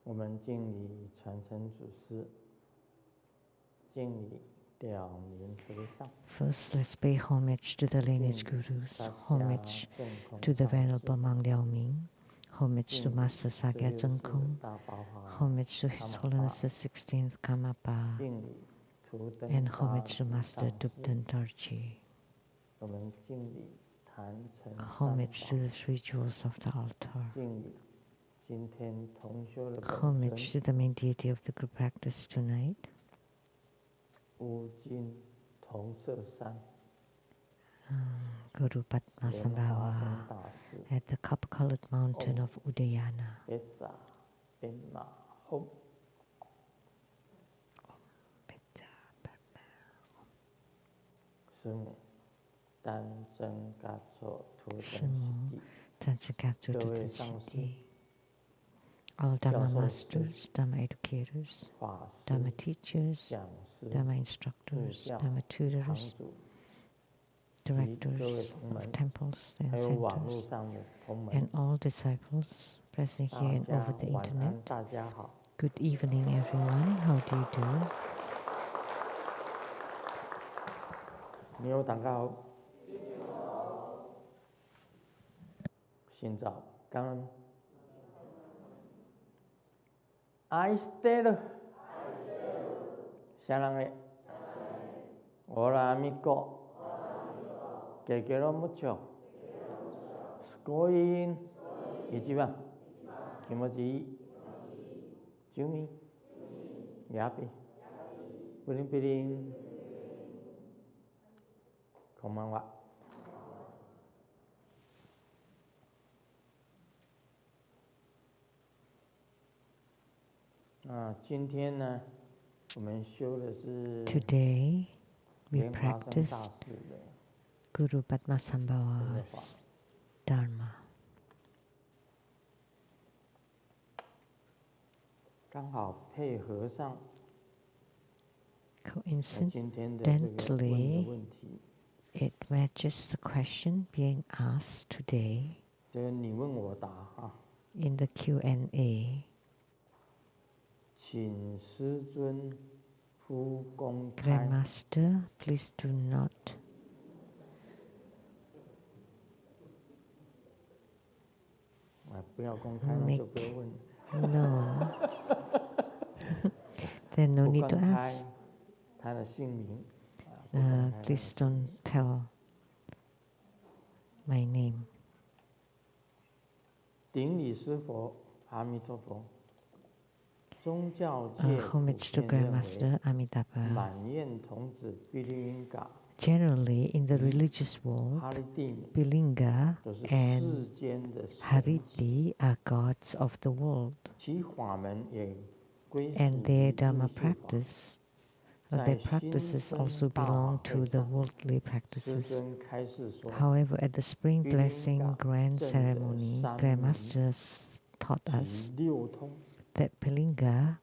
我们敬礼传承祖师，敬礼了明和尚。 First, let's pay homage to the lineage gurus, homage to the Venerable Mang Liao-ming, homage to Master Sakya Zhengkong, homage to His Holiness the 16th Karmapa, and homage to Master Dubden Dorji. Homage to the three jewels of the altar. Homage to the main deity of the group practice tonight. Guru Padmasambhava at the copper-colored mountain of Udayana. All Dharma masters, Dharma educators, Dharma teachers, Dharma instructors, Dharma tutors, directors of temples and centers, and all disciples present here and over the internet. Good evening, everyone. How do you do? 你好，大家好。先早，感恩。愛してる。シャラメ。オラミコ。ケケロムチョ。スコイン。一番。気持ちいい。住民。ヤピ。プリンプリン。こんばんは。今天呢，我们修的是 Today we practiced Guru Padmasambhava's Dharma. 刚好配合上 Coincidentally, it matches the question being asked today 这个你问我答啊。 in the Q&A. 请师尊夫公开。 Grandmaster, please do not. 不要公开，那就不要问。No. Then no need to ask. 他的姓名。Please don't tell my name. 顶礼师佛，阿弥陀佛。 homage to Grandmaster Amitabha. Generally, in the religious world, Bilinga and Hariti are gods of the world, and their Dharma practice, their practices also belong to the worldly practices. However, at the Spring Blessing Grand Ceremony, Grandmaster taught us that Pingala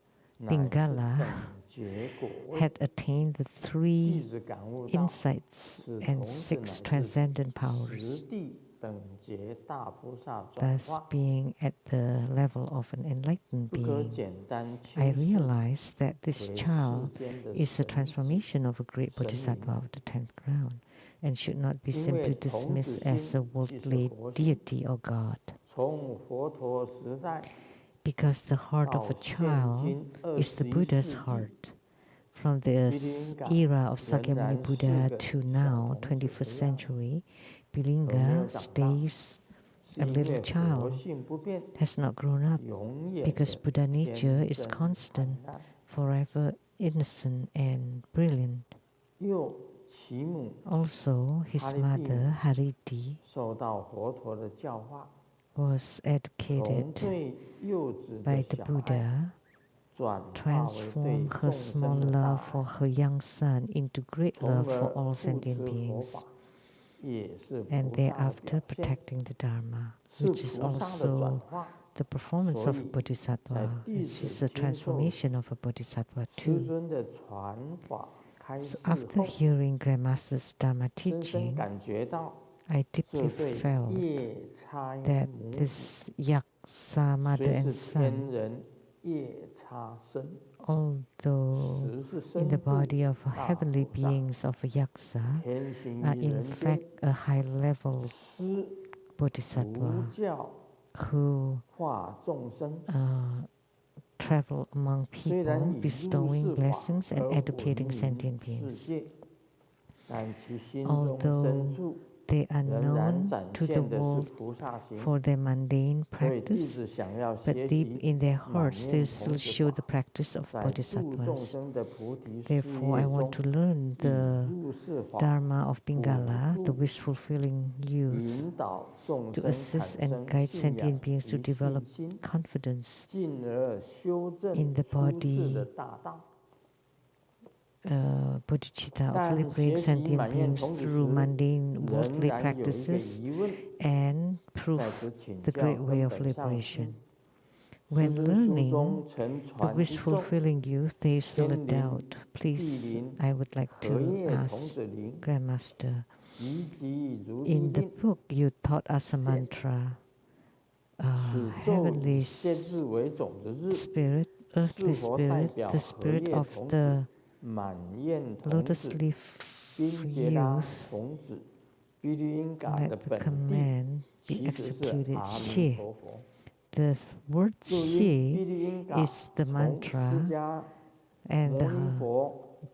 had attained the 3 insights and 6 transcendent powers, thus being at the level of an enlightened being. I realized that this child is a transformation of a great bodhisattva of the 10th ground and should not be simply dismissed as a worldly deity or god. Because the heart of a child is the Buddha's heart. From the era of Sakyamuni Buddha to now, 21st century, Bilinga stays a little child, has not grown up, because Buddha nature is constant, forever innocent and brilliant. Also, his mother, Hariti, was educated by the Buddha, transformed her small love for her young son into great love for all sentient beings, and thereafter protecting the Dharma, which is also the performance of a bodhisattva. This is a transformation of a bodhisattva too. So after hearing Grandmaster's Dharma teaching, I deeply felt that this Yaksa mother and son although in the body of heavenly beings of yaksa are in fact a high-level bodhisattva who travel among people, bestowing blessings and educating sentient beings. Although they are known to the world for their mundane practice, but deep in their hearts they still show the practice of bodhisattvas. Therefore, I want to learn the Dharma of Pingala, the wish-fulfilling youth, to assist and guide sentient beings to develop confidence in the body bodhicitta of liberating sentient beings through mundane worldly practices and prove the great way of liberation. When learning the wish-fulfilling youth, there is still a doubt. Please, I would like to ask Grandmaster, in the book you taught us a mantra, heavenly spirit, earthly spirit, the spirit of the lotus leaf youth, let the command be executed. She. The word she is the mantra and the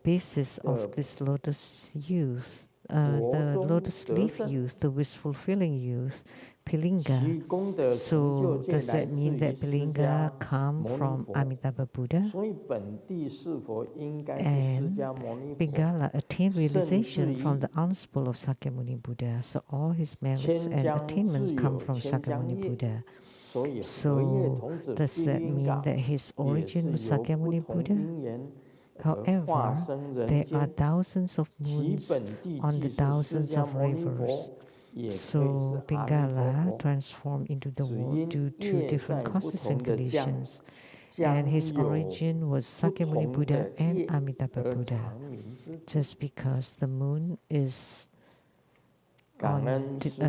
basis of this lotus youth, the lotus leaf youth, the wish-fulfilling youth, Pilinga. So does that mean that Pilinga come from Amitabha Buddha? And Pingala attained realization from the alms bowl of Sakyamuni Buddha. So all his merits and attainments come from Sakyamuni Buddha. So does that mean that his origin was Sakyamuni Buddha? However, there are thousands of moons on the thousands of rivers. So Pingala transformed into the world due to different causes and conditions. And his origin was Sakyamuni Buddha and Amitabha Buddha. Just because the moon is on a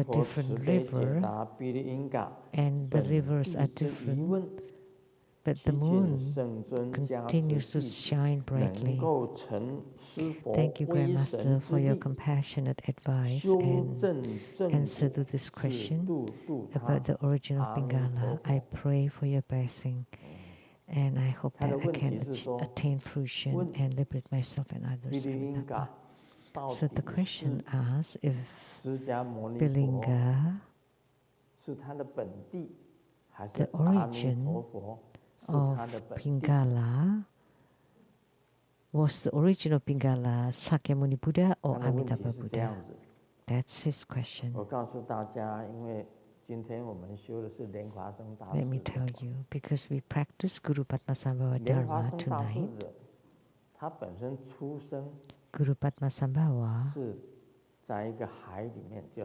different river and the rivers are different, but the moon continues to shine brightly. Thank you, Grandmaster, for your compassionate advice and answer to this question about the origin of Pingala. I pray for your blessing, and I hope that I can attain fruition and liberate myself and others. So the question asks if Pilinga, the origin of Pingala, was the origin of Pingala Sakyamuni Buddha or Amitabha Buddha? That's his question. Let me tell you, because we practice Guru Padmasambhava Dharma tonight, Guru Padmasambhava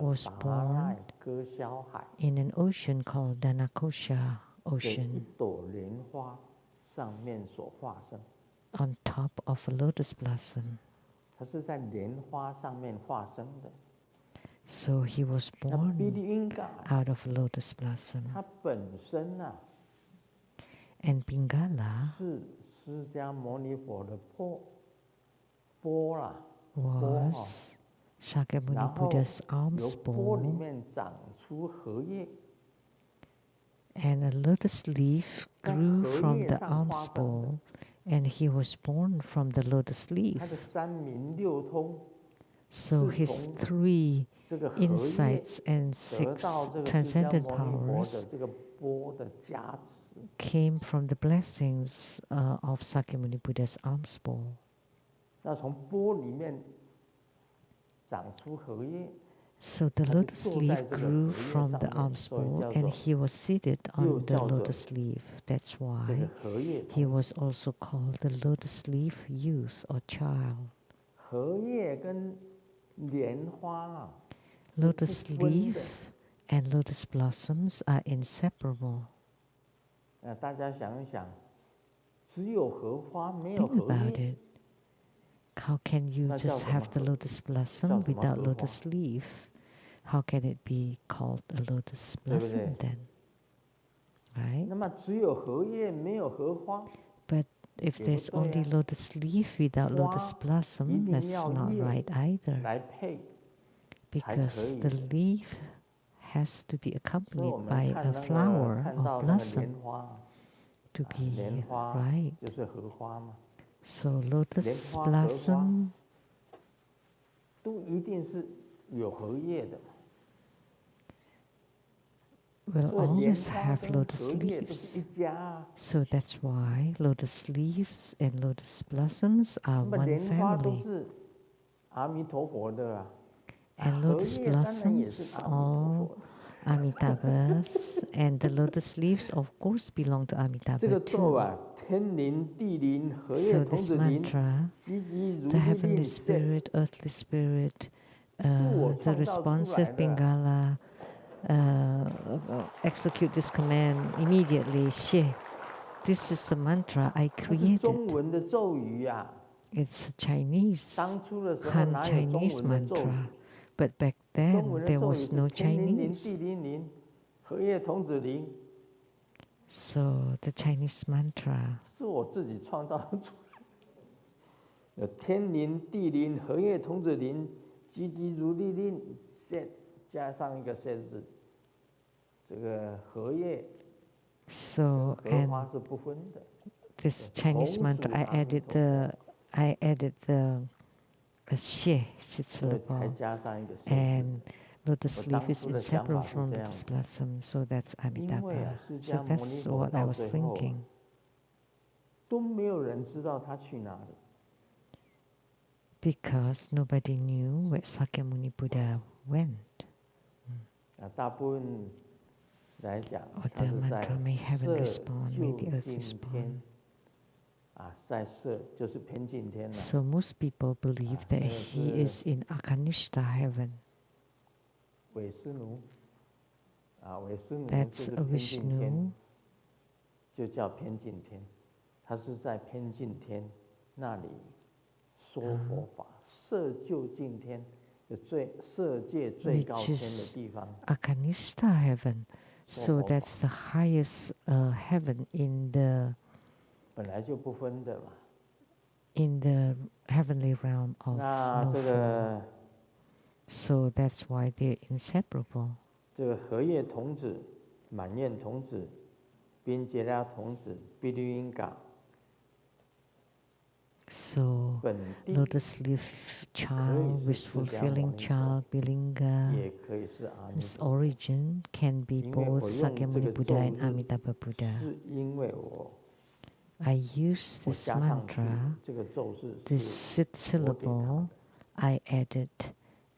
was born in an ocean called Dhanakosha Ocean, on top of a lotus blossom. So he was born out of a lotus blossom. And Pingala was Shakyamuni Buddha's alms bowl, and a lotus leaf grew from the alms bowl, and he was born from the lotus leaf. So his 3 insights and 6 transcendent powers came from the blessings of Sakyamuni Buddha's alms bowl. So the lotus leaf grew from the alms bowl, and he was seated on the lotus leaf. That's why he was also called the lotus leaf youth or child. Lotus leaf and lotus blossoms are inseparable. Think about it. How can you just have the lotus blossom without lotus leaf? How can it be called a lotus blossom then? right? 那么只有荷叶没有荷花， But if there's only lotus leaf without lotus blossom, that's not right either. 来配 Because the leaf has to be 所以我 accompanied 们 by 看 a 那个 flower 看 or 到那个莲 blossom 花， to 莲 be 花 right. 就是荷花嘛， So 莲 lotus 花荷花 blossom 都一定是有荷叶的嘛， will 所以莲 always 花 have 跟 lotus 荷叶都是 leaves. 一家啊。 So that's why lotus leaves and lotus blossoms are 那么 one 莲花都 family. 是阿弥陀佛的啊， And 荷 lotus 叶当然也是 blossoms 阿弥陀 all 佛的。 Amitabhas, and the lotus leaves, of course, belong to 这个 Amitabha 咒 too. 啊，天灵地灵，荷叶 So 童 this 子灵， mantra, 积极如 the 律 heavenly 令现， spirit, earthly spirit, 我 the 创造出来 responsive 的。 Pingala, execute this command immediately. She. This is the mantra I 它是中 created. 文的咒语呀。 It's Chinese, 当初的时候 Han 哪有中 Chinese 文的咒语？ mantra. But back 中 then 文的 there 咒语 was 是 no 天灵灵， Chinese. 地灵灵，荷叶童子灵， So the Chinese mantra 是我自己创造出来的。有天灵地灵，荷叶童子灵，积极如律令现，加上一个现字，这个荷叶 So 荷 and 花是不分的。 this Chinese mantra, I added the she 所以才 syllable, 加上一个现字。 and lotus 我 leaf 当 is 初的想 inseparable 法是 from 这样 lotus 的， blossom. So that's 因为 Amitabha. 啊，释 So 迦牟尼 that's 佛 what I 到 was 最后 thinking. 都没有人知道他去哪里。 Because nobody knew where Sakyamuni Buddha went. 大部分来讲， Or 他 the 是在 mantra may heaven 色 respond, may the 就 earth 近 respond. 天，在色就是偏近天了。 So most people believe that 那个 he 是 is in Akanishta heaven. 韦斯奴，韦斯奴就 That's 是 a 偏近天， Vishnu. 就叫偏近天。他是在偏近天那里说佛法，色就近天，色界最高 Which 天的 is 地方。 Akanishta heaven. So 说佛 that's the highest heaven in the 本来就不分的嘛。 heavenly realm of 那 no 这 form. 个 So that's why they're inseparable. 这个荷叶童子、满愿童子、宾杰拉童子、毗律因嘎， So 本地 lotus leaf child, 可以是释迦牟 wishful feeling 尼佛， child, Bilinga, 也可以是阿弥 its 陀佛。 origin can be 因为 both 我用这 Sakyamuni 个 Buddha 咒 and 语， Amitabha Buddha. 是因为我 I use 我 this 加上去 mantra, 这个咒是 this 我 sit 给他 syllable, 的， I added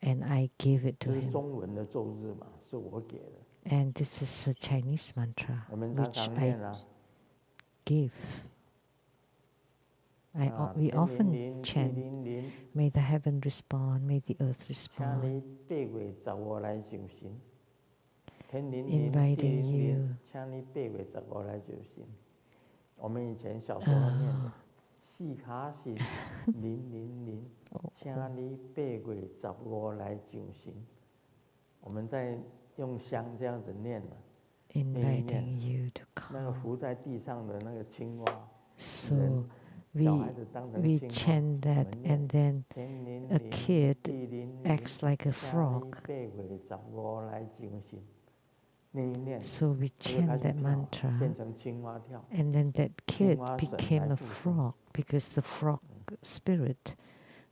and I gave it 这 to 是 him. 中文的咒字嘛，是我给的。 And this is a Chinese mantra 我们常 which 常 I 念啊， give. We 天灵 often 灵，地 chant, 灵灵， may the heaven respond, may the earth 请 respond, 你8月15来就行。天灵灵，地 inviting 灵灵 you.，请你8月15来就行。我们以前小时候念的，四卡是零零零，请你8月15来就行。我们在用香这样子念了， inviting you to 那个 come. 浮在地上的那个青蛙， So 小孩子当成 we 青蛙， chant that, 我们念 and then 天灵 a 灵， kid 地灵灵， acts like a 请 frog. 你8月15来就行。念一念， So we 就开 chant 始 that 跳， mantra, 变成青蛙跳。 and then that kid 青蛙神 became 来 a 附身。 frog because the frog spirit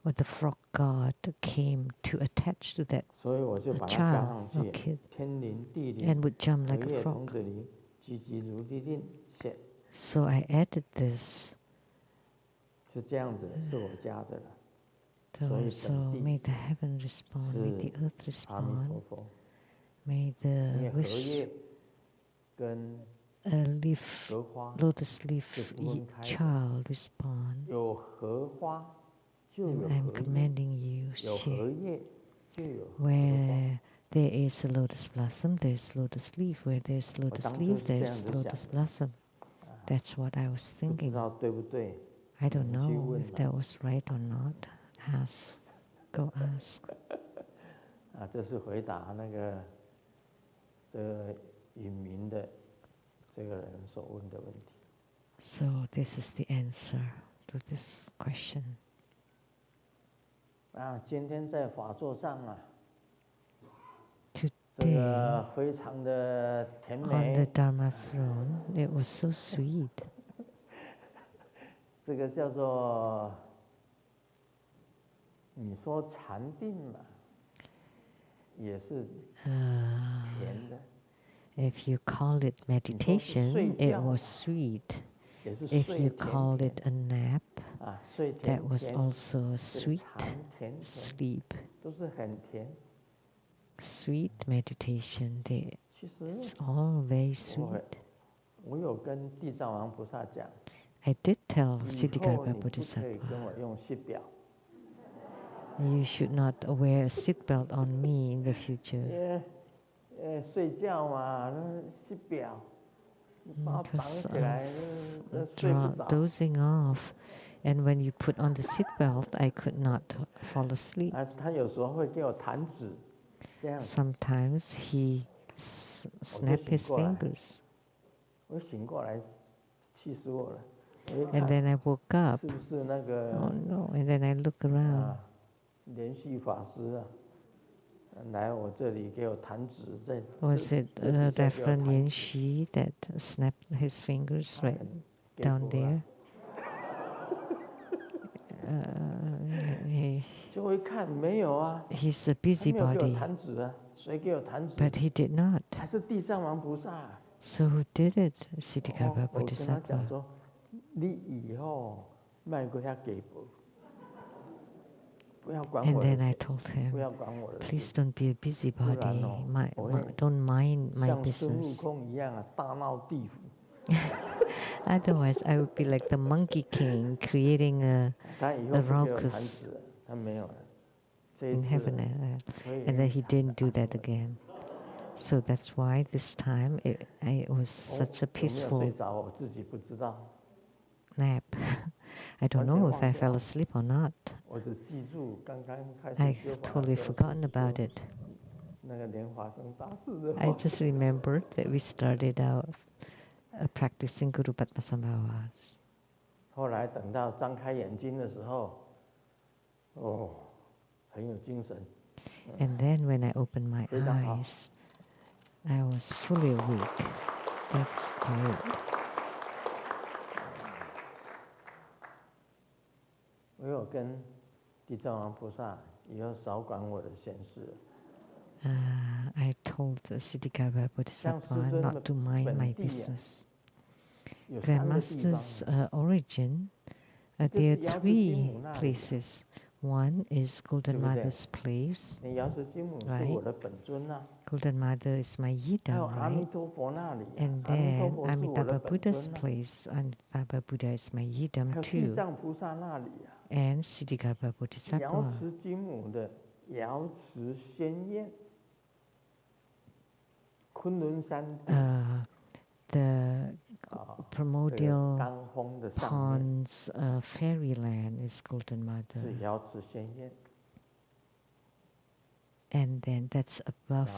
or the frog god came to attach to that 所以我就 a 把它加 child 上 or 去， kid 天灵地 and 灵， would jump 荷 like a 叶 frog. 童子灵，积极如律令现， So I added this. 是这样子，是我加的了。 So may the heaven respond, may the earth 阿弥陀 respond, 佛， may 因 the 为荷 wish 叶跟 leaf, 荷花 lotus leaf 是分开的， child respond. 有荷花就 And 有 I'm 荷叶， commanding you, 有荷叶就有荷花。 where there is a lotus blossom, there's lotus leaf. Where there's lotus 当初 leaf, 是这样 there's 子 lotus 想的， blossom. That's what I was 不知 thinking. 道对不对？ I don't 你去 know 问 if 嘛。 that was right or not. Ask. Go ask. 这是回答那个这个隐名的这个人。所问的问题。So this is the answer to this question. 今天在法座上这个非常的甜美。On the Dharma throne, it was so sweet. 这个叫做，你说禅定嘛，也是甜的。If you call it meditation, it was sweet. If you call it a nap, that was also sweet sleep. 都是很甜。Sweet meditation, it's all very sweet. 我有跟地藏王菩萨讲。I did tell Siddhikarma Bodhisattva, you should not wear a seatbelt on me in the future. 睡觉嘛，seatbelt， 把我绑起来，睡不着。 Dozing off, and when you put on the seatbelt, I could not fall asleep. 他有时候会给我弹指，这样。Sometimes he snapped his fingers. 我醒过来，气死我了。And then I woke up. 是不是那个 Oh no! And then I look around. 连续法师来我这里给我弹指，在。Was it Reverend Yan Xi that snapped his fingers right down there? 就会看没有啊。 He's a busybody. 弹指啊，谁给我弹指？ But he did not. 还是地藏王菩萨。 So who did it? Siddhikarma Bodhisattva. 我跟他讲说，你以后卖过遐给不？不要管我。 And then I told him, 不要管我的。 please don't be a busybody. Don't mind my 像孙悟 business. 空一样大闹地府。 Otherwise, I would be like the Monkey King, creating a raucous 他没有了。 in heaven, and then he didn't do that again. So that's why this time it was such a peaceful 睡着我自己不知道。 nap. I don't know if I fell asleep or not. 我只记住刚刚开始 I've totally forgotten about it. 那个莲花生大师的。 I just remembered that we started out practicing Guru Padmasambhavas. 后来等到张开眼睛的时候，很有精神。 And then when I opened my eyes, I was fully awake. That's great. 我有跟地藏王菩萨以后少管我的闲事。 I told the Siddhikarma Bodhisattva not to mind my business. Grandmaster's origin, there are 3 places. One is Golden Mother's place, right? Golden Mother is my yidam, right? And then Amitabha Buddha's place, Amitabha Buddha is my yidam too. And Siddhikarma Bodhisattva. The primordial ponds, fairyland is Golden Mother. And then that's above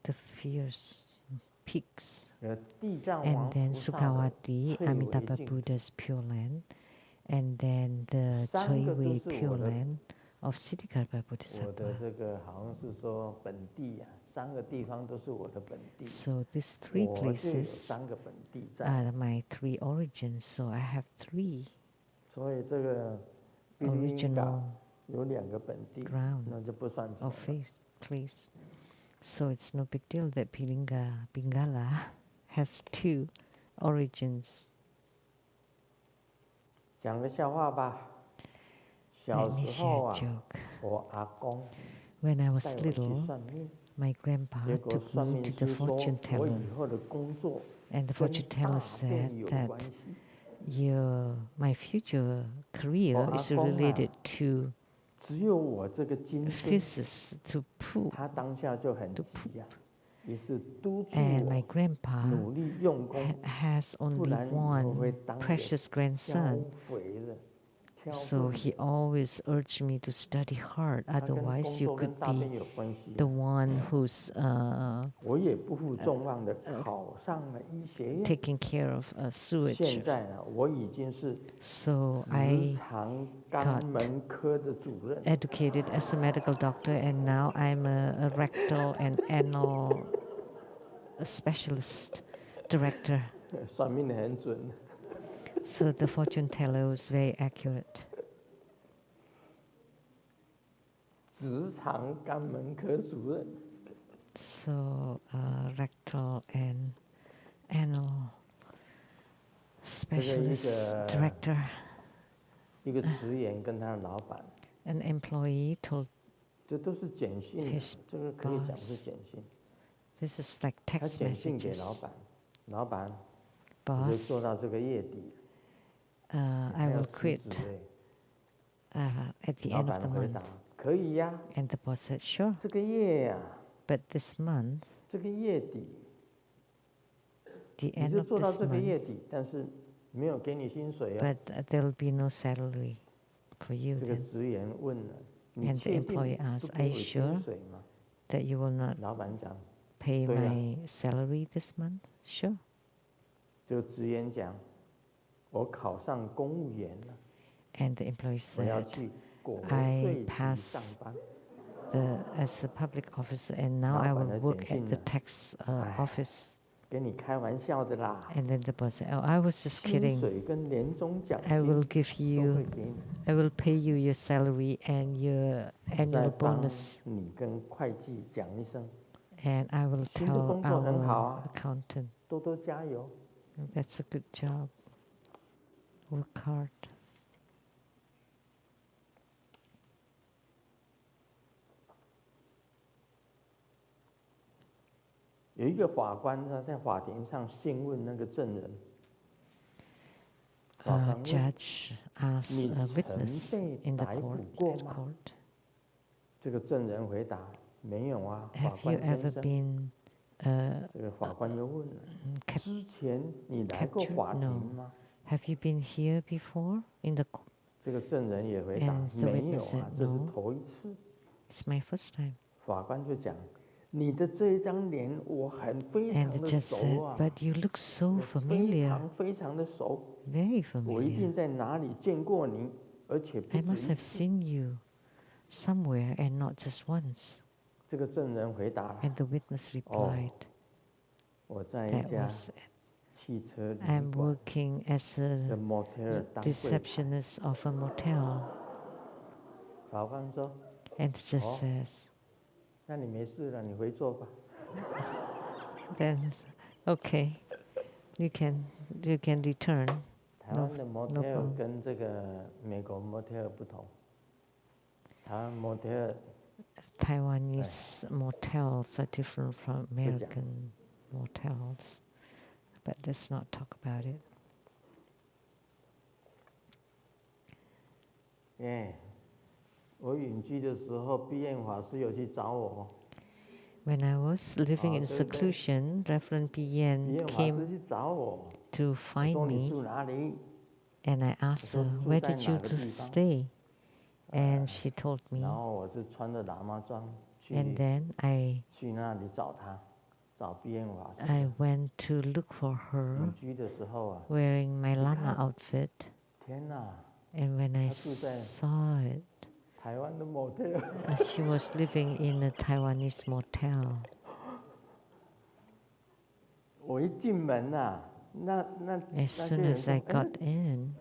the fierce peaks. And then Sukhavati, Amitabha Buddha's Pure Land. And then the Choi Pure Land of Siddhikarma Bodhisattva. So these 3 places are my 3 origins. So I have 3 original ground or place. So it's no big deal that Pilinga Pingala has 2 origins. 讲个笑话吧。 Let me share a joke. When I was little, my grandpa took me to the fortune teller, and the fortune teller said that my future career is related to physics, to poop. And my grandpa has only one precious grandson. So he always urged me to study hard, otherwise you could be the one who's taking care of sewage. So I got educated as a medical doctor, and now I'm a rectal and anal specialist director. So the fortune teller was very accurate. So rectal and anal specialist director. An employee told his boss, this is like text messages. Boss, I will quit at the end of the month. And the boss said, sure. But this month, the end of this month, but there will be no salary for you then. And the employee asked, are you sure that you will not pay my salary this month? Sure. And the employee said, I passed as a public officer, and now I will work at the tax office. And then the boss said, oh, I was just kidding. I will pay you your salary and your annual bonus. And I will tell our accountant, that's a good job. Work hard. A judge asked a witness in the court, have you ever been captured? No. Have you been here before in the court? And the witness said, no, it's my first time. And the judge said, but you look so familiar, very familiar. I must have seen you somewhere and not just once. And the witness replied, that was I'm working as a receptionist of a motel. And the judge says, then, okay, you can return. No problem. Taiwanese motels are different from American motels, but let's not talk about it. Yeah. When I was living in seclusion, Reverend Bien came to find me, and I asked her, where did you stay? And she told me. And then I went to look for her wearing my Lama outfit. And when I saw it, she was living in a Taiwanese motel. As soon as I got in,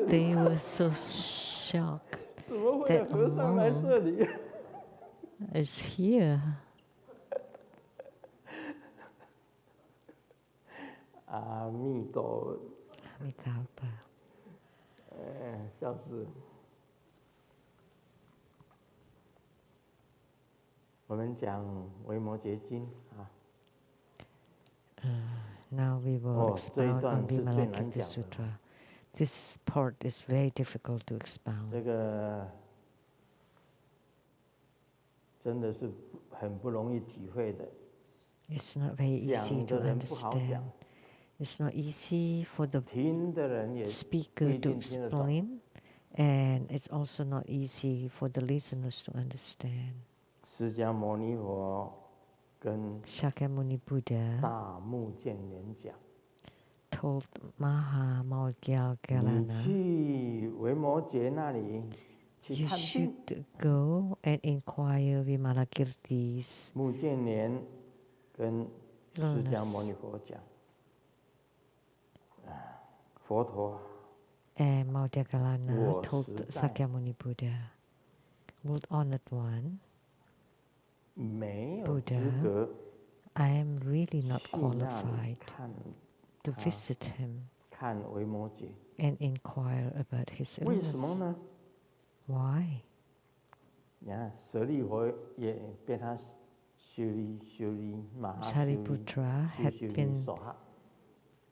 they were so shocked that a monk is here. Amitabha. 笑死！我们讲维摩诘经啊。Now we will expound on Vimalakirti Sutra. This part is very difficult to expound. 这个真的是很不容易体会的。 It's not very easy to understand. It's not easy for the 听的人也不 speaker 一 to 定听得懂。 explain, and it's also not easy for the listeners to understand. 释迦牟尼佛跟 Shakyamuni Buddha 大目犍连讲， told Maha 你 Maudgalgalana, 去维摩诘那里去 you 探病。 should go and inquire Vimalakirti's 目犍连跟释迦牟尼 illness. 佛讲，佛陀 And Maudgalgalana 我 told 实在 Sakyamuni Buddha, World Honored One, 没有资 Buddha, 格 I am really not 去那里 qualified 看 to 他 visit him 看维摩诘， and inquire about his 为什么 illness. 呢？ Why? 你看舍利佛也被他修理马哈修理 Sariputra 修 had 理 been 手哈，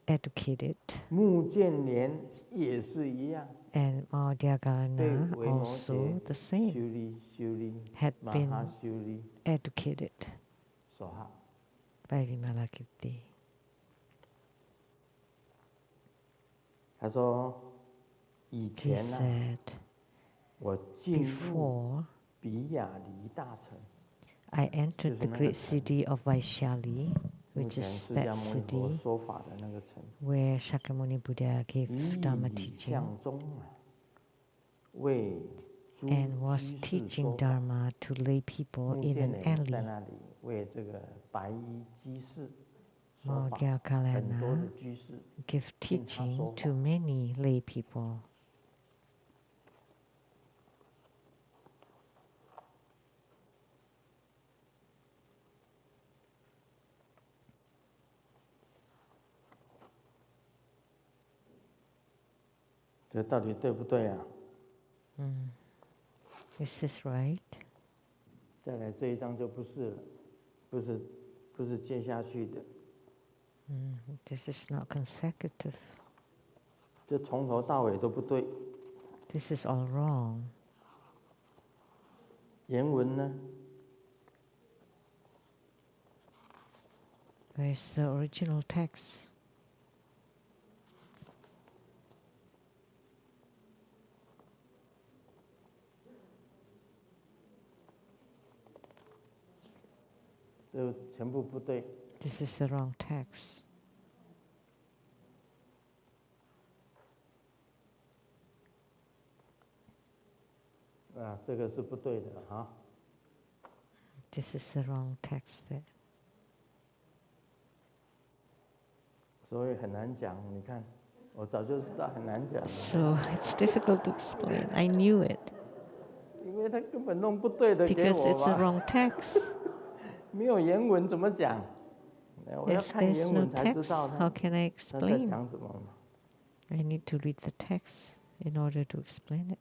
educated, 目犍连也是一样， and 被 Maudgalgalana 维摩 also 诘 the 修 same, 理 had 马 been 哈修理 educated 手哈。 by Vimalakirti. 他说以 He 前呢、 said, 我进入 before 比亚离大城， I entered the 就是那个 great 城， city of Vaishali, 目 which 前 is 释 that 迦牟尼佛 city 说法的那个城， where Shakyamuni Buddha gave 以 Dharma 理 teaching 向中啊，为诸 and was 居士 teaching 说法。 Dharma to lay people 目 in 犍 an 连在 alley. 那里为这个白衣居士说法，很多的 Maudgalgalana 居士 gave 听他 teaching 说 to 法。 many lay people. 这到底对不对啊？ Is this right? 再来这一章就不是了，不是接下去的， This is not consecutive. 这从头到尾都不对。 This is all wrong. 原文呢？ Where's the original text? 这全部不对。 This is the wrong text. 啊，这个是不对的哈。 This is the wrong text there. 所以很难讲。你看，我早就知道很难讲了， So it's difficult to explain. I knew it 因为他根本弄不对的给 because 我 it's the 吧， wrong text. 没有原文怎么讲？我要 If 看 there's 原 no 文才知 text, 道 how 他 can I 他在 explain? 讲什么嘛。 I need to read the text in order to explain it.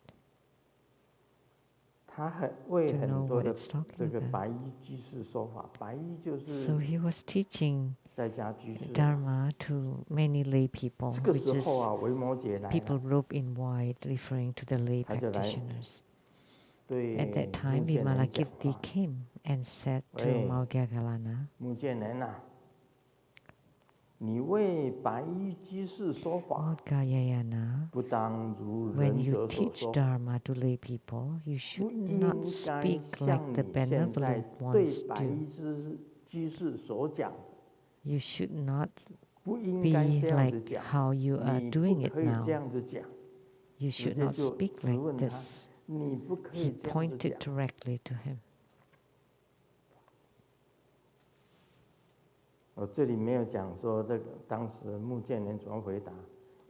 他为 To know 很多 what 的 it's talking 这个 about. 白衣居士说法，白衣就 So 是 he was teaching 在家居士。 Dharma to many lay people, 这个 which 时 is 候啊，维摩诘来 people 了， robed in white, referring to the lay 他就来 practitioners. 对 At that time, 目犍连讲 Vimalakirti 话。 came and said to Hey. Maudgalgalana, 目犍连呐，你为白衣居士说法， Maudgalyayana, 不当如 when 仁 you 者所 teach 说， Dharma to lay people, you 不 should 应 not 该 speak 像 like the 你现在 benevolent 对 ones 白 do. 衣居士所讲， You should not 不应 be 该这样子 like 讲， how you are 你 doing 不 it 可以这 now. 样子讲， You 直 should 接 not 就 speak 质 like 问他， this. 你不可 He 以这样子 pointed 讲。 directly to him. 我这里没有讲说这个当时目犍连怎么回答，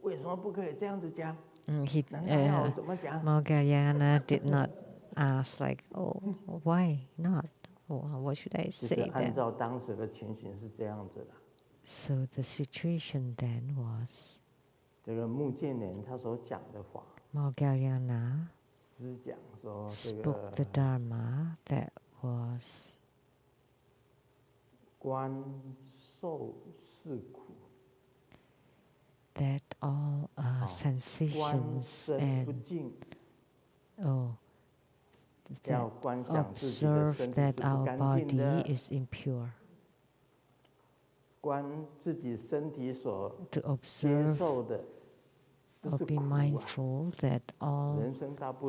为什么不可以这样子讲？ He 难道要怎么讲？ Maudgalyayana did not ask like, oh, why not? Or what should I 其实 say 按 then? 照当时的情形是这样子的， So the situation then was 这个目犍连他所讲的话， Maudgalyayana 是讲说这 spoke the 个 Dharma that was 观受是苦， that all 观 sensations 身不 and 净， oh, 要 that 观想自己的 observe 身体 that 是不 our 干净 body 的， is impure. to observe or be mindful that all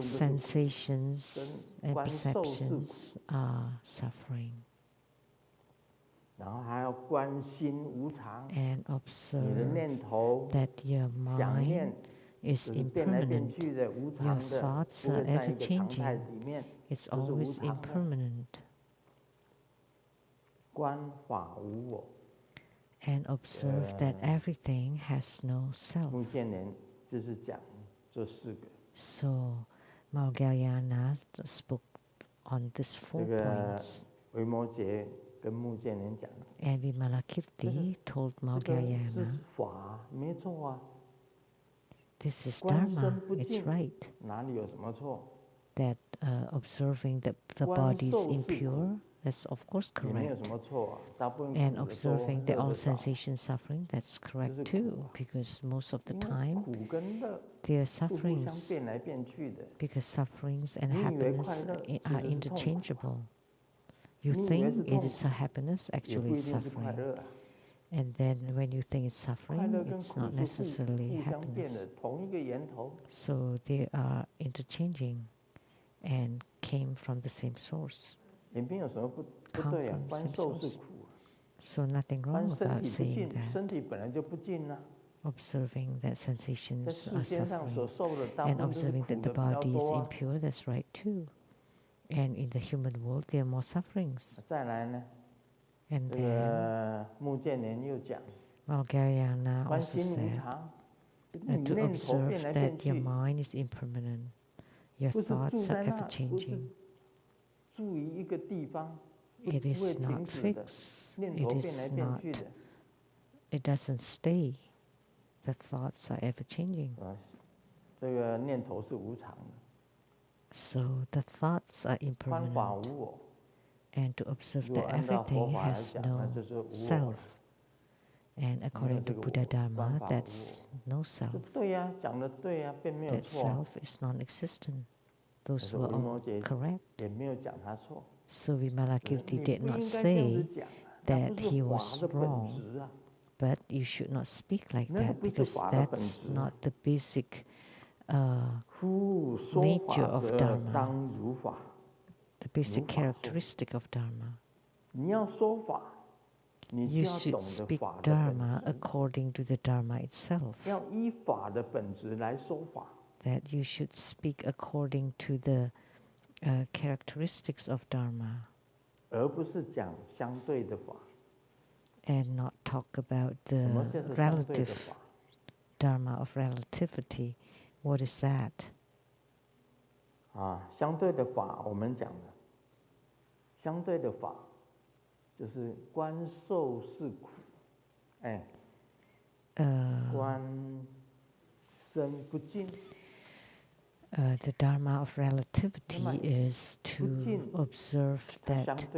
sensations and perceptions are suffering. And observe that your mind is impermanent. Your thoughts are ever changing. It's always impermanent. And observe that everything has no self. So Maulgayana spoke on these 4 points. And Vimalakirti told Maulgayana, this is Dharma, it's right. That observing that the body is impure, that's of course correct. And observing that all sensations suffering, that's correct too, because most of the time they are sufferings, because sufferings and happiness are interchangeable. You think it is a happiness, actually it's suffering. And then when you think it's suffering, it's not necessarily happiness. So they are interchanging and came from the same source. Come from the same source. So nothing wrong about saying that. Observing that sensations are suffering and observing that the body is impure, that's right too. And in the human world, there are more sufferings. And then Maulgayana also said to observe that your mind is impermanent, your thoughts are ever changing. It is not fixed. It doesn't stay. The thoughts are ever changing. So the thoughts are impermanent. And to observe that everything has no self. And according to Buddha Dharma, that's no self. That self is non-existent. Those were all correct. So Vimalakirti did not say that he was wrong. But you should not speak like that, because that's not the basic nature of Dharma, the basic characteristic of Dharma. You should speak Dharma according to the Dharma itself. That you should speak according to the characteristics of Dharma. And not talk about the relative Dharma of relativity. What is that? 相对的法，我们讲的相对的法，就是观受是苦，观身不净。The Dharma of relativity is to observe that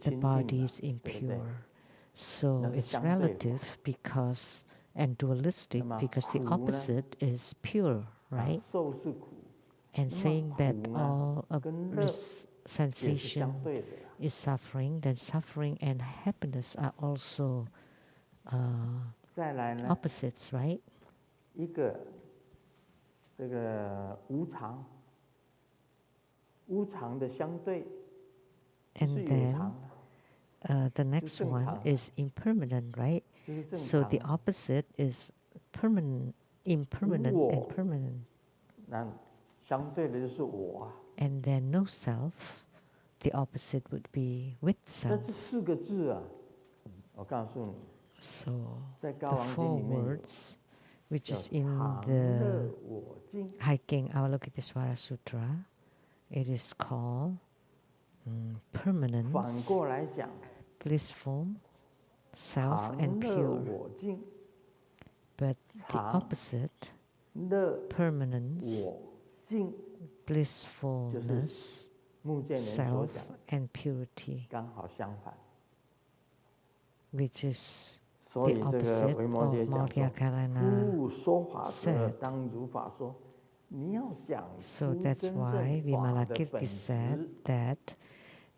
the body is impure. So it's relative because, and dualistic because the opposite is pure, right? And saying that all sensation is suffering, then suffering and happiness are also opposites, right? 一个这个无常，无常的相对是 And 有 then 常。 the next one is impermanent, right? So the opposite is permanent, impermanent, and permanent. 那相对的就是我啊。 And then no self, the opposite would be with 这 self. 这4个字啊，我告诉你， So 在 the 高王经 4 里面有 words, which is 叫 in 常 the 乐我净。 Hiking Avalokitesvara Sutra, it is called 反 permanence, 过来讲， blissful, self 常 and 乐 pure. 我净， But the 常 opposite, 乐 permanence, 我净， blissfulness, 目犍连所 self 讲， and purity, 刚好相反。 which is 所以 the 这个 opposite 维摩诘 of 讲说， Maulgayana 夫说法者 said. 当如法说。你要讲 So 出 that's 真 why 正法的本 Vimalakirti said 质， that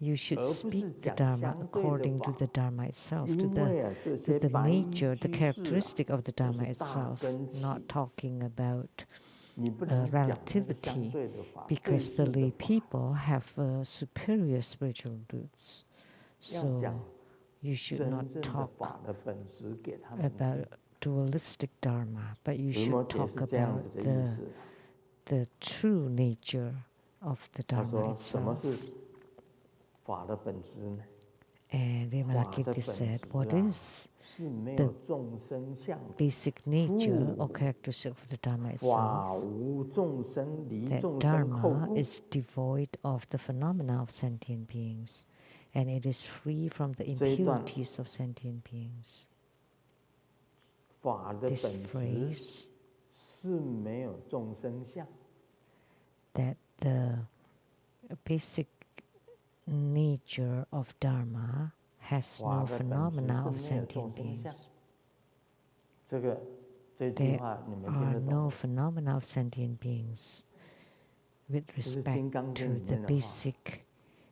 You should speak the Dharma according to the Dharma itself, to the nature, the characteristic of the Dharma itself, not talking about relativity, because the lay people have superior spiritual roots. So you should not talk about dualistic Dharma, but you should talk about the true nature of the Dharma itself. And Vimalakirti said, what is the basic nature or characteristic of the Dharma itself? That Dharma is devoid of the phenomena of sentient beings, and it is free from the impurities of sentient beings. This phrase, that the basic nature of Dharma has no phenomena of sentient beings. There are no phenomena of sentient beings with respect to the basic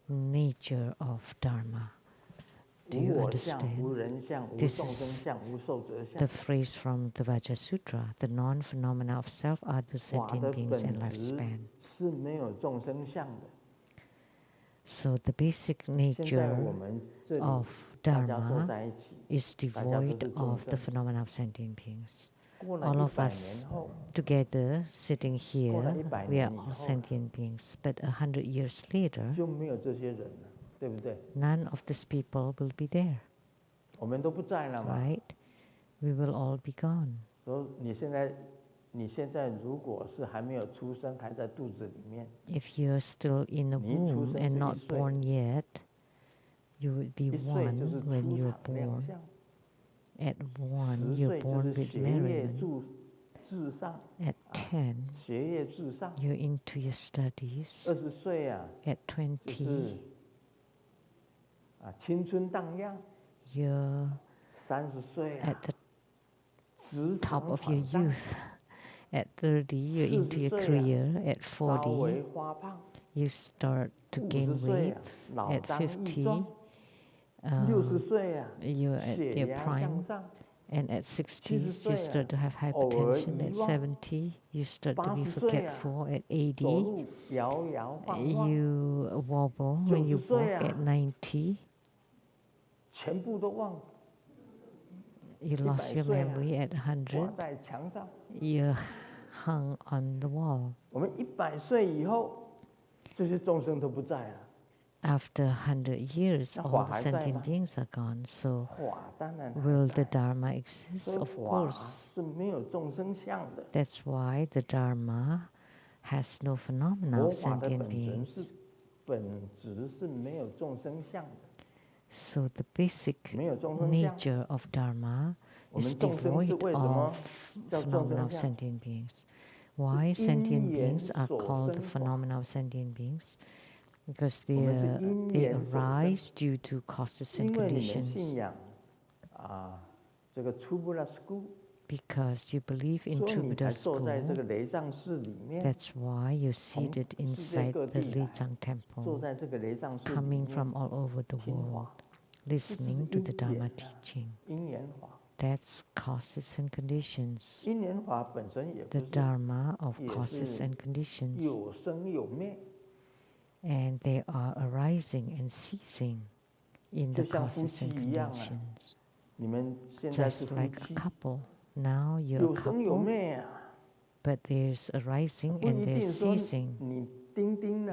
nature of Dharma. Do you understand? This is the phrase from the Vajra Sutra, the non-phenomena of self, other sentient beings, and lifespan. So the basic nature of Dharma is devoid of the phenomena of sentient beings. All of us together sitting here, we are all sentient beings. But 100 years later, none of these people will be there. Right? We will all be gone. If you're still in the womb and not born yet, you would be one when you're born. At 1, you're born with merriment. At 10, you're into your studies. At 20, you're at the top of your youth. At 30, you're into your career. At 40, you start to gain weight. At 50, you're at your prime. And at 60, you start to have hypertension. At 70, you start to be forgetful. At 80, you wobble when you walk. At 90, you lost your memory. At 100, you're hung on the wall. After 100 years, all the sentient beings are gone. So, will the Dharma exist? Of course. That's why the Dharma has no phenomena of sentient beings. So, the basic nature of Dharma is devoid of phenomena of sentient beings. Why sentient beings are called the phenomena of sentient beings? Because they arise due to causes and conditions. Because you believe in True Buddha School, that's why you're seated inside the Lizang temple, coming from all over the world, listening to the Dharma teaching. That's causes and conditions. The Dharma of causes and conditions. And they are arising and ceasing in the causes and conditions. Just like a couple. Now you're a couple, but there's arising and there's ceasing.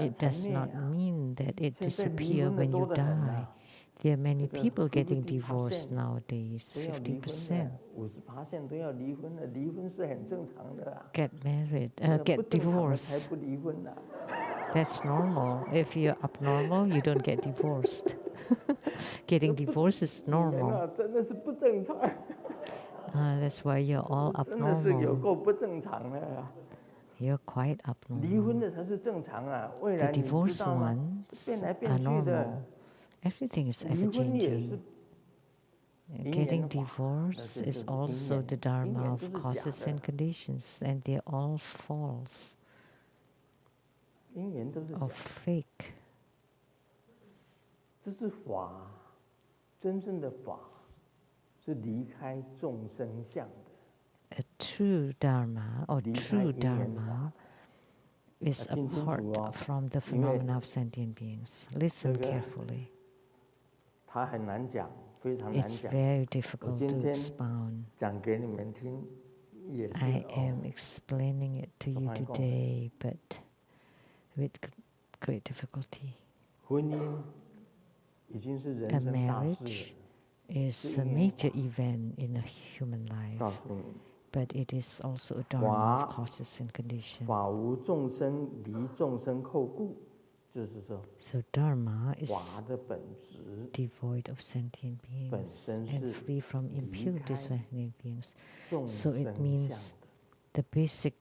It does not mean that it disappears when you die. There are many people getting divorced nowadays, 50%. Get married, get divorced. That's normal. If you're abnormal, you don't get divorced. Getting divorced is normal. That's why you're all abnormal. You're quite abnormal. The divorced ones are normal. Everything is ever-changing. Getting divorced is also the Dharma of causes and conditions, and they're all false, or fake. 这是法，真正的法是离开众生相的。A true Dharma or true Dharma is apart from the phenomena of sentient beings. Listen carefully. 它很难讲，非常难 It's 讲。very difficult to expound. 讲给你们听，也是 I am explaining it to you today, but with great difficulty. 婚姻已经是人 A 生大事 marriage 了。 is a major event in a human life, 告诉你， but it is also a dharma of causes and conditions. 法无众生，离众生后故，就是说， So dharma 法 is 的本质 devoid of sentient beings 本身 and 是 free from 离 impurities 开 of sentient beings. 众 So 生 it 相 means 的。 the basic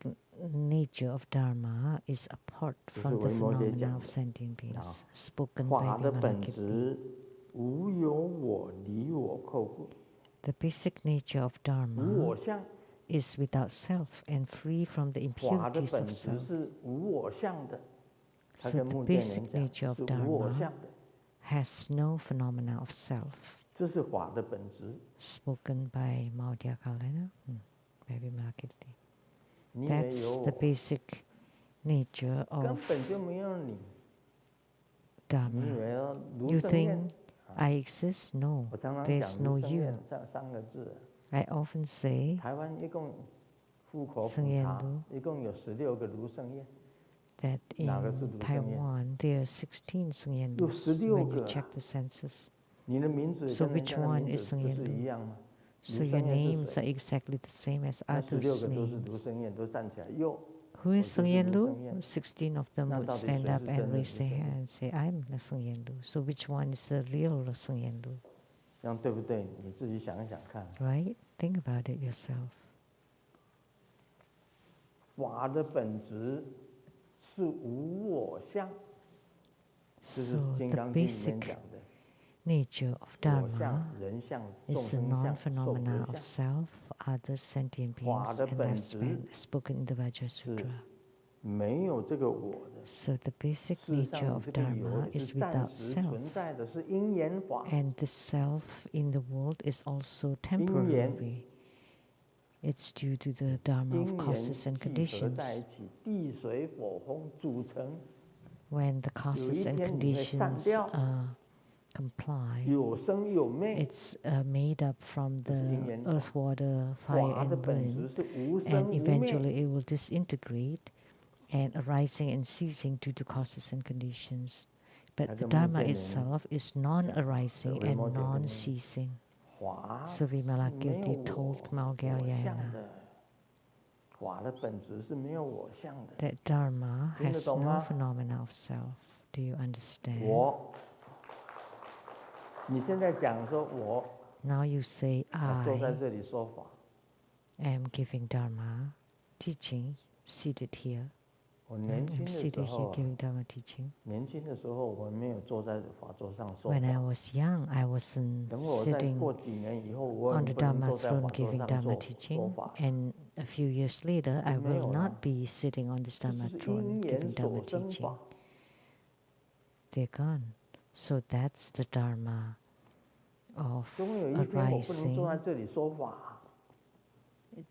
nature of dharma is apart 这是 from the 维摩诘 phenomena 讲 of 的。 sentient beings, spoken 法 by 的本 Vimalakirti. 质无有我，离我后故。 The basic nature of 无 dharma 我相， is without self and free from the 法的 impurities 本 of 质 self. 是无我相的。他 So 跟 the 穆建 basic 连 nature 讲 of 是无我 dharma 相的， has no phenomena of self. 这是法的本质。 Spoken by Maudyakalana, by Vimalakirti. 你以为有 That's the 我， basic nature 根 of 本就没有你。你以 dharma. 为要卢 You 胜彦 think I exist? No, 我常常 there's 讲 no 卢胜 you. 彦三个字。 I often say 台湾一共户口圣普查彦卢一共有16个卢胜彦， that 哪个是 in 卢胜彦？ Taiwan there are 16 有 Sengyendus 16 when you 个 check the census. 你的名字 So 跟人 which 家的 one 名 is 字不 Shen 是 Ching 一样吗？ So 卢 your 胜彦 names 是 are 谁？ exactly the same as 那 others' 16个都是卢 names. 胜彦，都站起来哟。 Who is 我就是 Shen 卢 Lu? 胜彦。 16 of them 那 would 到底 stand 谁 up 是 and 真的 raise 卢 their 胜 hand 彦？ and say, I'm the Shen Lu. So which one is the real Shen Lu? 这样对不对？你自己想一想看。 Right? Think about it yourself. 法的本质是无我相，这是 So 《金 the 刚经》里 basic 面讲的。 nature of 我 dharma 相、人相、众 is the 生相、寿 non-phenomena 者 of 相， self, others, sentient 法 beings, 的 and 本质 lifespan, spoken in the Vajra 是 Sutra. 没有这个我的。 So the basic 事实 nature 上， of 这个有 dharma 也 is 是暂 without 时 self, 存在的，是因缘法。 and the self in the world is also 因缘 temporary. It's due to the dharma of 因缘 causes and 聚合在 conditions. 一起，地水火风组成， When the causes and 有一天你会散 conditions 掉。 comply, 有生有灭。 it's made up from 这是因 the 缘法。 earth, water, fire, 法的 and 本质 wind, 是无 and 生无灭。 eventually it will disintegrate and arising and ceasing due to causes and conditions. But the Dharma itself is non-arising and non-ceasing. 法 So 没有 Vimalakirti told 我相 Maudyakalana 的，法的本质是没有我相的。 that Dharma 听得 has 懂 no 吗？ phenomena of self. Do you understand? 我，你现在讲说我 Now you say, 坐在 I 这里说法， am giving Dharma teaching, seated here. 我年轻 I'm 的时 seated 候 here，giving Dharma teaching. 年轻的时候我没有坐在法座上说 When I 法。 was young, I wasn't 等我再 sitting 过几年以后，我 on 也 the 不能 Dharma 坐在 throne 法座 giving 上 Dharma 说 teaching, 法。 and a few years later, I 没有 will 了。 not be sitting on this 这 Dharma 是 throne 因 giving 缘 Dharma 所生 teaching. 法。 They're gone. So that's the Dharma of 终有一天我不能坐 arising 在这里说法，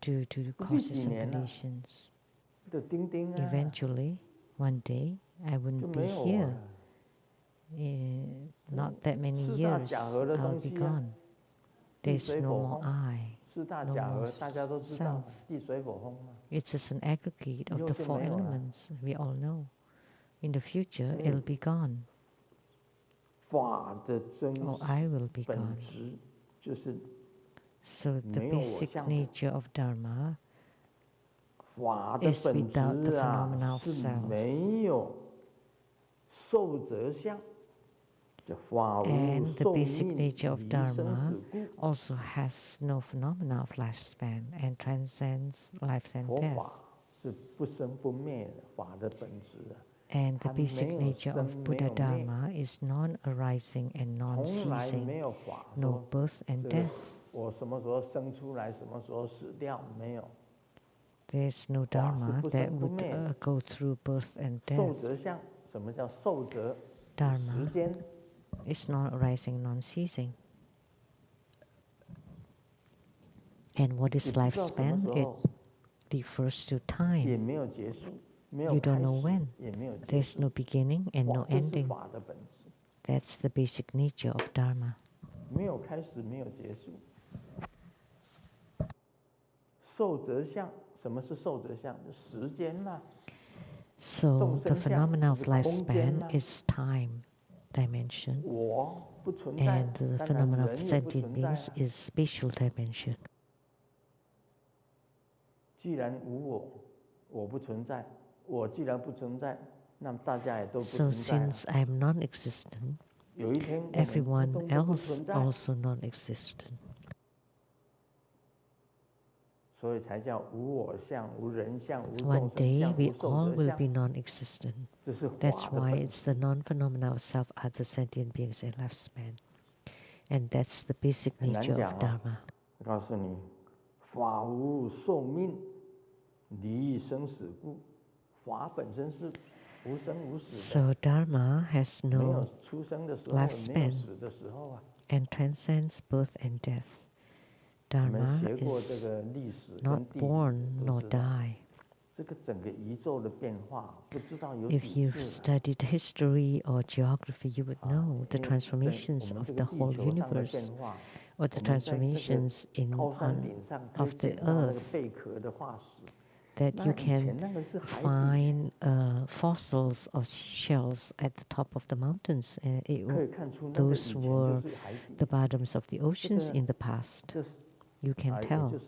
due to the 不必 causes 几 and 年了， conditions. 这钉钉啊， Eventually, one day, I 就 wouldn't be 没有我 here. 了。 Not that many 四大 years, 假合的 I'll 东 be 西啊， gone. 地 There's 水 no 火 more 风， I. 四大 no 假 more 合大家都知道 self.，地水火风嘛。 It's just an aggregate of 以后 the 就 four 没有了。 elements. We all know. In the future, 所以 it'll be gone. 法的真 Or I will be 本 gone. 质就是 So the 没有我 basic 相的。 nature of Dharma 法的 is 本 without the 质 phenomena 啊 of 是 self. 没有受者相，叫法无 And the 受 basic 命 nature of 离生 Dharma 死故。 also has no phenomena of lifespan and transcends life and 佛 death. 法是不生不灭的法的本质啊， And the 它 basic 没有 nature 生 of 没 Buddha 有灭， Dharma is non-arising and 从来 non-ceasing, 没有法 no 说 birth and 这个 death. 我什么时候生出来，什么时候死掉，没有。 There's no 法是 Dharma 不 that 生不 would 灭的。 go through birth and 受 death. 者相，什么叫受者？ Dharma 时间 is non-arising, non-ceasing. And what is lifespan? It refers to time. You don't know when. There's no beginning and no ending. That's the basic nature of Dharma. So the phenomena of lifespan is time dimension, and the phenomena of sentient beings is spatial dimension. So since I am non-existent, everyone else also non-existent. One day we all will be non-existent. That's why it's the non-phenomena of self, other sentient beings, and lifespan. And that's the basic nature of Dharma. So Dharma has no lifespan and transcends birth and death. Dharma is not born nor die. If you've studied history or geography, you would know the transformations of the whole universe, or the transformations of the earth, that you can find fossils of shells at the top of the mountains. Those were the bottoms of the oceans in the past. You can tell.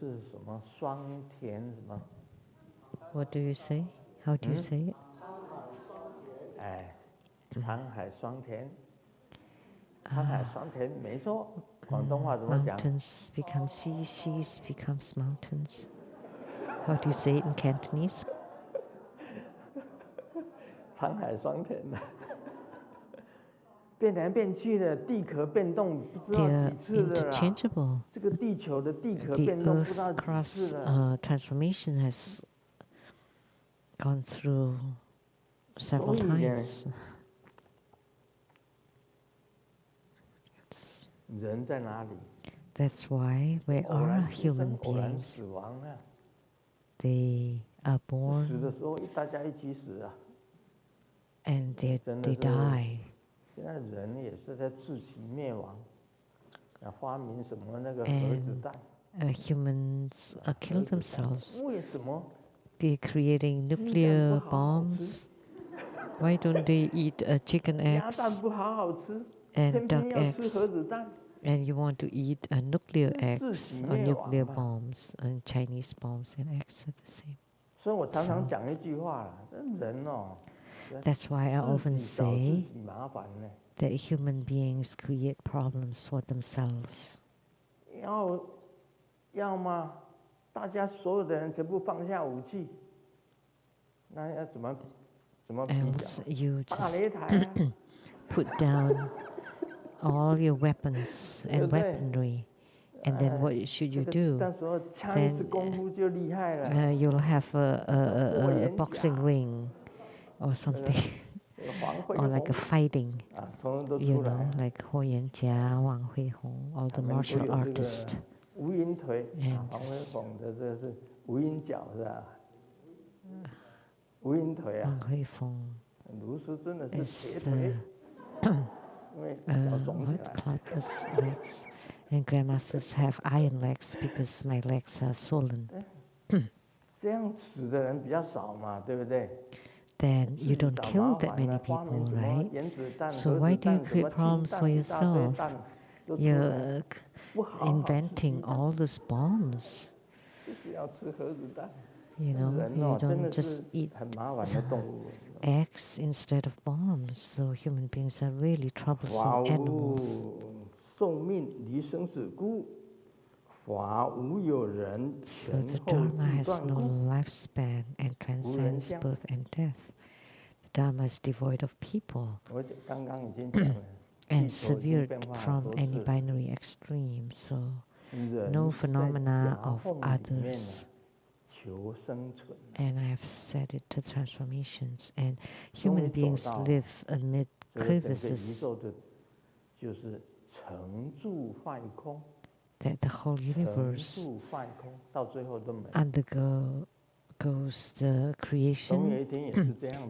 What do you say? How do you say it? Mountains become seas, seas becomes mountains. How do you say it in Cantonese? They are interchangeable. The Earth crust transformation has gone through several times. That's why we are human beings. They are born and they die. And humans kill themselves. They're creating nuclear bombs. Why don't they eat chicken eggs and duck eggs? And you want to eat nuclear eggs or nuclear bombs, and Chinese bombs and eggs are the same. So, that's why I often say that human beings create problems for themselves. Else you just put down all your weapons and weaponry, and then what should you do? Then you'll have a boxing ring or something, or like a fighting, you know, like Ho Yanjia, Wang Huihong, all the martial artists. And Wang Huifeng is the cloudless legs, and grandmasters have iron legs because my legs are swollen. Then you don't kill that many people, right? So why do you create problems for yourself? You're inventing all these bombs. You know, you don't just eat eggs instead of bombs. So human beings are really troublesome animals. So the Dharma has no lifespan and transcends birth and death. The Dharma is devoid of people and severed from any binary extreme. So no phenomena of others. And I have said it to transformations. And human beings live amid crevices 就是成住坏空。 that the whole universe undergoes the creation,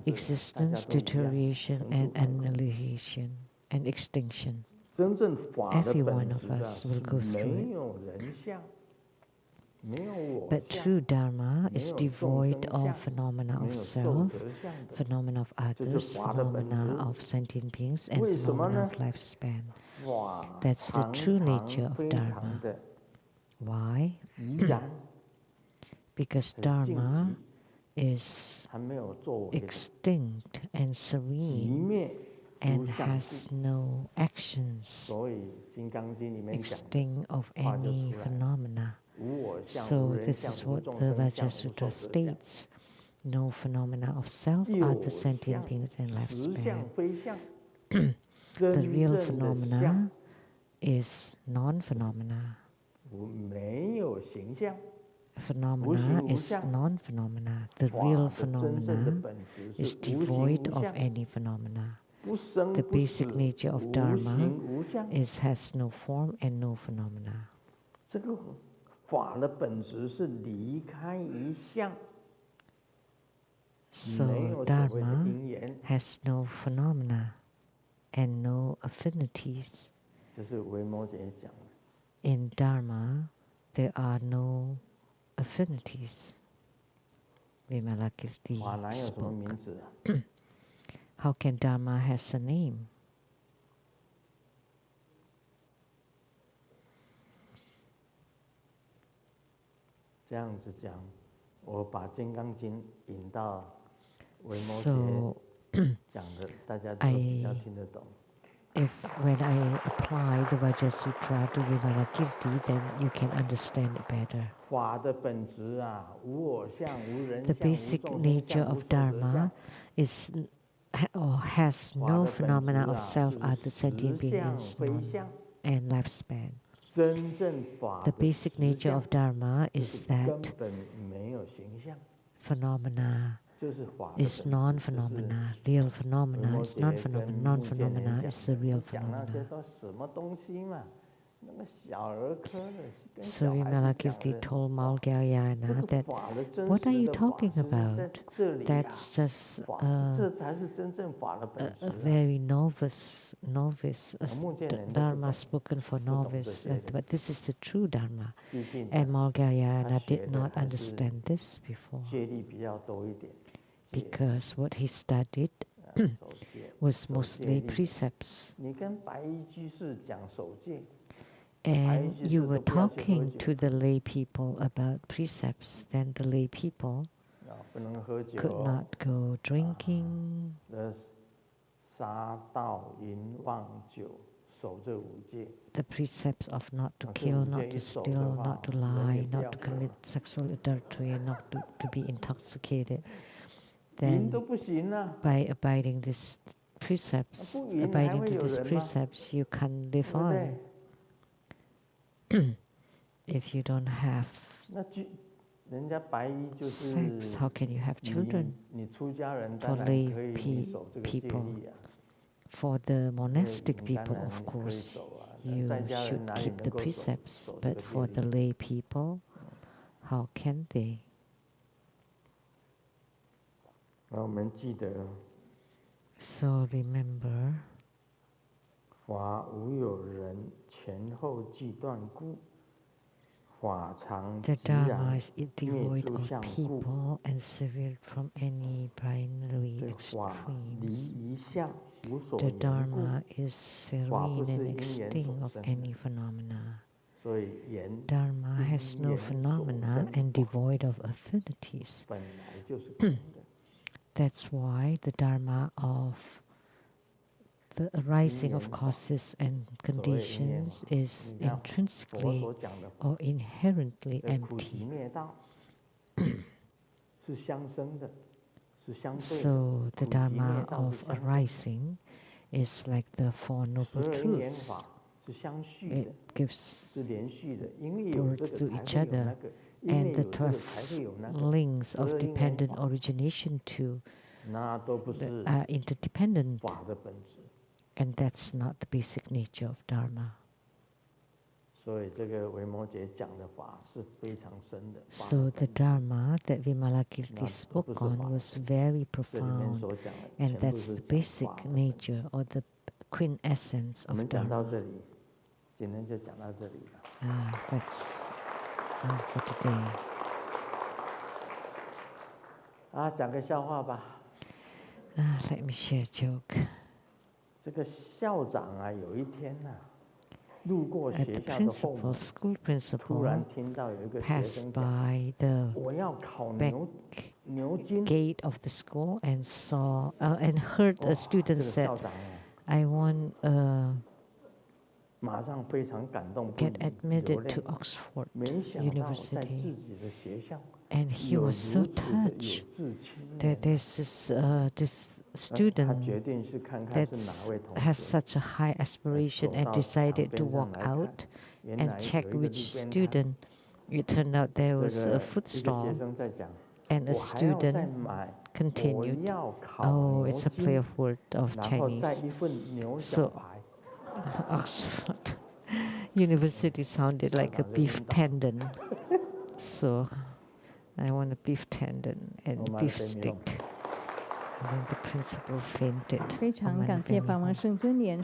existence, deterioration, and annihilation and extinction. Every one of us will go through it. But true Dharma is devoid of phenomena of self, phenomena of others, phenomena of sentient beings, and phenomena of lifespan. That's the true nature of Dharma. Why? Because Dharma is extinct and serene and has no actions extinct of any phenomena. So this is what the Vajra Sutra states. No phenomena of self, other sentient beings, and lifespan. The real phenomena is non-phenomena. Phenomena is non-phenomena. The real phenomena is devoid of any phenomena. The basic nature of Dharma has no form and no phenomena. So Dharma has no phenomena and no affinities. In Dharma, there are no affinities. Vimalakirti spoke. How can Dharma has a name? So, when I apply the Vajra Sutra to Vimalakirti, then you can understand it better. The basic nature of Dharma is or has no phenomena of self, other sentient beings, and lifespan. The basic nature of Dharma is that phenomena is non-phenomena, real phenomena is non-phenomena, non-phenomena is the real phenomena. So Vimalakirti told Maulgalyana that, what are you talking about? That's just a very novice Dharma spoken for novice, but this is the true Dharma. And Maulgalyana did not understand this before, because what he studied was mostly precepts. And you were talking to the lay people about precepts, then the lay people could not go drinking, the precepts of not to kill, not to steal, not to lie, not to commit sexual adultery, and not to be intoxicated. Then by abiding these precepts, you can live on. If you don't have sex, how can you have children? For lay people, for the monastic people, of course, you should keep the precepts, but for the lay people, how can they? So remember, the Dharma is devoid of people and severed from any binary extremes. The Dharma is serene and extinct of any phenomena. Dharma has no phenomena and devoid of affinities. That's why the Dharma of the arising of causes and conditions is intrinsically or inherently empty. So the Dharma of arising is like the Four Noble Truths. It gives birth to each other, and the 12 links of dependent origination too are interdependent. And that's not the basic nature of Dharma. 所以这个维摩诘讲的法是非常深的。 So the Dharma that Vimalakirti spoke on was very 这里面 profound, 所讲的 and 全部 that's 是 the 讲 basic 法的。 nature or the quintessence 我 of 们讲到 Dharma. 这里，今天就讲到这里了。That's all for today. 讲个笑话吧。Let me share a joke. 这个校长有一天路过 The 学校的后门， school 突然 principal 听到有一个学 passed 生讲： by the 我要考 back 牛津。 gate of the school and saw and heard a 这 student 个 said, 校长 I want 马上非常感动不 get 已，流 admitted 泪 to。Oxford 没想到在自 University. 己的学校 And he 有如 was so 此的 touched 有志青 that 年。 there's this 他 student 决定是看看 that 是哪位同 has 学。 such a high aspiration 走 and 到 decided 墙 to 边上 walk 来看， out 原 and 来 check 有一个 which 路边摊。 student. It turned out there 这 was 个 a 一 food 个学 stall, 生在讲， and a 我还要再 student 买，我 continued. 要烤 Oh, 牛 it's a 筋， play of word of 然后再 Chinese. 一份牛 So 小排。 Oxford University sounded like a beef tendon. So I want a beef tendon and beef stick. And then the principal fainted. 非常感谢法王圣尊莲